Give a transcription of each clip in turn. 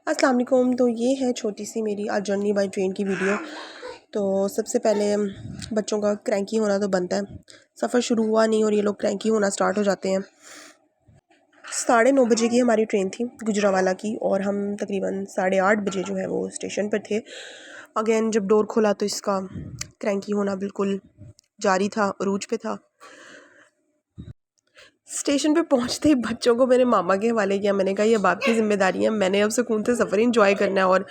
अस्सलाम वालेकुम। तो ये है छोटी सी मेरी आज जर्नी बाय ट्रेन की वीडियो। तो सबसे पहले बच्चों का क्रैंकी होना तो बनता है। सफ़र शुरू हुआ नहीं और ये लोग क्रैंकी होना स्टार्ट हो जाते हैं। 9:30 बजे की हमारी ट्रेन थी गुजरावाला की और हम तकरीबन 8:30 बजे जो है वो स्टेशन पर थे। अगेन जब डोर खोला तो इसका क्रैंकी होना बिल्कुल जारी था, अरूज पे था। स्टेशन पे पहुंचते ही बच्चों को मेरे मामा के हवाले किया। मैंने कहा ये बाप की ज़िम्मेदारी है, मैंने अब सुकून से सफ़र इंजॉय करना है और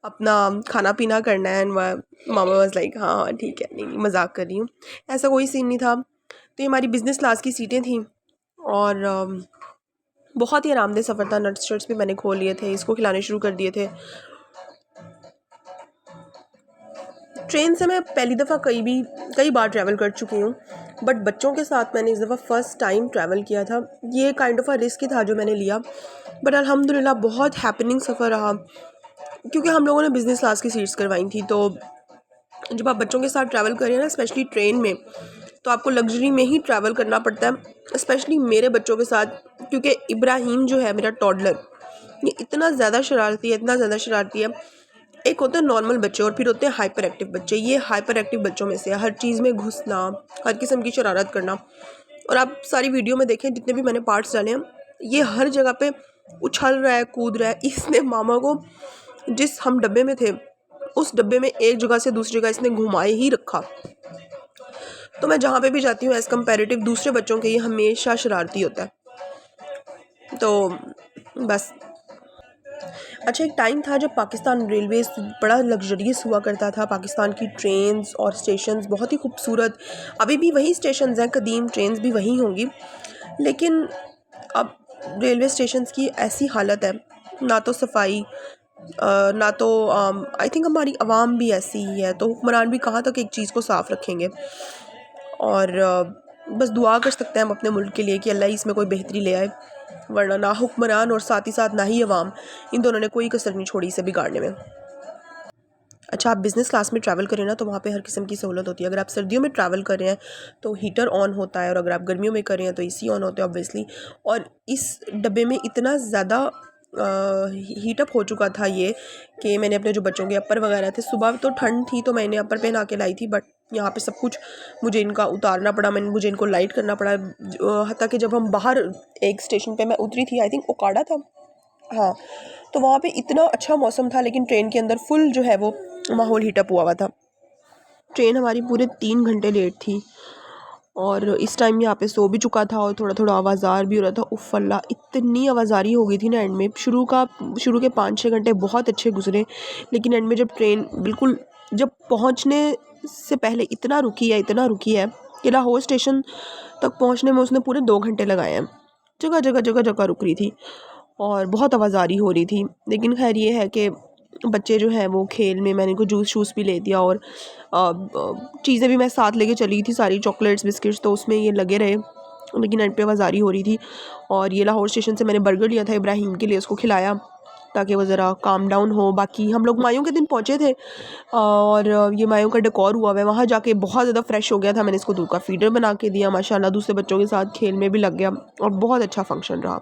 अपना खाना पीना करना है। मामा वाज लाइक हाँ हाँ ठीक है, नहीं मजाक कर रही हूँ, ऐसा कोई सीन नहीं था। तो ये हमारी बिज़नेस क्लास की सीटें थी और बहुत ही आरामदेह सफ़र था। नट्स शर्ट्स भी मैंने खोल लिए थे, इसको खिलाने शुरू कर दिए थे। ट्रेन से मैं पहली दफ़ा कई बार ट्रैवल कर चुकी हूँ, बट बच्चों के साथ मैंने इस दफ़ा फ़र्स्ट टाइम ट्रैवल किया था। ये काइंड ऑफ अ रिस्क ही था जो मैंने लिया, बट अल्हम्दुलिल्लाह बहुत हैपनिंग सफ़र रहा क्योंकि हम लोगों ने बिज़नेस क्लास की सीट्स करवाई थी। तो जब आप बच्चों के साथ ट्रैवल करें ना, स्पेशली ट्रेन में, तो आपको लग्जरी में ही ट्रैवल करना पड़ता है। स्पेशली मेरे बच्चों के साथ, क्योंकि इब्राहिम जो है मेरा टॉडलर, ये इतना ज़्यादा शरारती है। एक होते हैं नॉर्मल बच्चे और फिर होते हैं हाइपर एक्टिव बच्चे। ये हाइपर एक्टिव बच्चों में से है, हर चीज़ में घुसना, हर किस्म की शरारत करना। और आप सारी वीडियो में देखें, जितने भी मैंने पार्ट्स डाले हैं, ये हर जगह पे उछल रहा है, कूद रहा है। इसने मामा को जिस हम डब्बे में थे, उस डब्बे में एक जगह से दूसरी जगह इसने घुमाए ही रखा। तो मैं जहाँ पे भी जाती हूँ एज़ कम्पेरेटिव दूसरे बच्चों के ये हमेशा शरारती होता है। तो बस अच्छा, एक टाइम था जब पाकिस्तान रेलवेज़ बड़ा लग्जरियस हुआ करता था। पाकिस्तान की ट्रेन्स और स्टेशंस बहुत ही खूबसूरत, अभी भी वही स्टेशंस हैं, कदीम ट्रेन्स भी वही होंगी, लेकिन अब रेलवे स्टेशंस की ऐसी हालत है, ना तो सफाई, ना तो आई थिंक हमारी आवाम भी ऐसी ही है। तो हुक्मरान भी कहाँ तक एक चीज़ को साफ़ रखेंगे। और बस दुआ कर सकते हैं हम अपने मुल्क के लिए कि अल्लाह इसमें कोई बेहतरी ले आए, वरना ना हुक्मरान और साथ ही साथ ना ही अवाम, इन दोनों ने कोई कसर नहीं छोड़ी इसे बिगाड़ने में। अच्छा, आप बिज़नेस क्लास में ट्रैवल करें ना, तो वहाँ पे हर किस्म की सहूलत होती है। अगर आप सर्दियों में ट्रैवल कर रहे हैं तो हीटर ऑन होता है, और अगर आप गर्मियों में कर रहे हैं तो एसी ऑन होता है ऑब्वियसली। और इस डब्बे में इतना ज़्यादा हीटअप हो चुका था ये कि मैंने अपने जो बच्चों के अपर वगैरह थे, सुबह तो ठंड थी तो मैंने अपर पहना के लाई थी, बट यहाँ पे सब कुछ मुझे इनका उतारना पड़ा, मुझे इनको लाइट करना पड़ा। हत्ता कि जब हम बाहर एक स्टेशन पे मैं उतरी थी, आई थिंक ओकाड़ा था, हाँ, तो वहाँ पे इतना अच्छा मौसम था, लेकिन ट्रेन के अंदर फुल जो है वो माहौल हीटअप हुआ था। ट्रेन हमारी पूरे 3 घंटे लेट थी और इस टाइम यहाँ पे सो भी चुका था और थोड़ा थोड़ा आवाज़ार भी हो रहा था। उफ़ अल्लाह, इतनी आवाज़ारी हो गई थी ना एंड में। शुरू के 5-6 घंटे बहुत अच्छे गुजरे, लेकिन एंड में जब ट्रेन बिल्कुल जब पहुँचने से पहले इतना रुकी है कि लाहौर स्टेशन तक पहुँचने में उसने पूरे 2 घंटे लगाए हैं। जगह जगह रुक रही थी और बहुत आवाज़ारी हो रही थी। लेकिन खैर ये है कि बच्चे जो हैं वो खेल में, मैंने इनको जूस भी ले दिया और चीज़ें भी मैं साथ लेके चली थी, सारी चॉकलेट्स बिस्किट्स, तो उसमें ये लगे रहे। लेकिन एंड पे आवाज़ारी हो रही थी और ये लाहौर स्टेशन से मैंने बर्गर लिया था इब्राहिम के लिए, उसको खिलाया ताकि वो ज़रा काम डाउन हो। बाकी हम लोग मायों के दिन पहुँचे थे और ये मायों का डेकोर हुआ है, वहाँ जाके बहुत ज़्यादा फ्रेश हो गया था। मैंने इसको दूध का फीडर बना के दिया, माशाल्लाह दूसरे बच्चों के साथ खेल में भी लग गया और बहुत अच्छा फंक्शन रहा।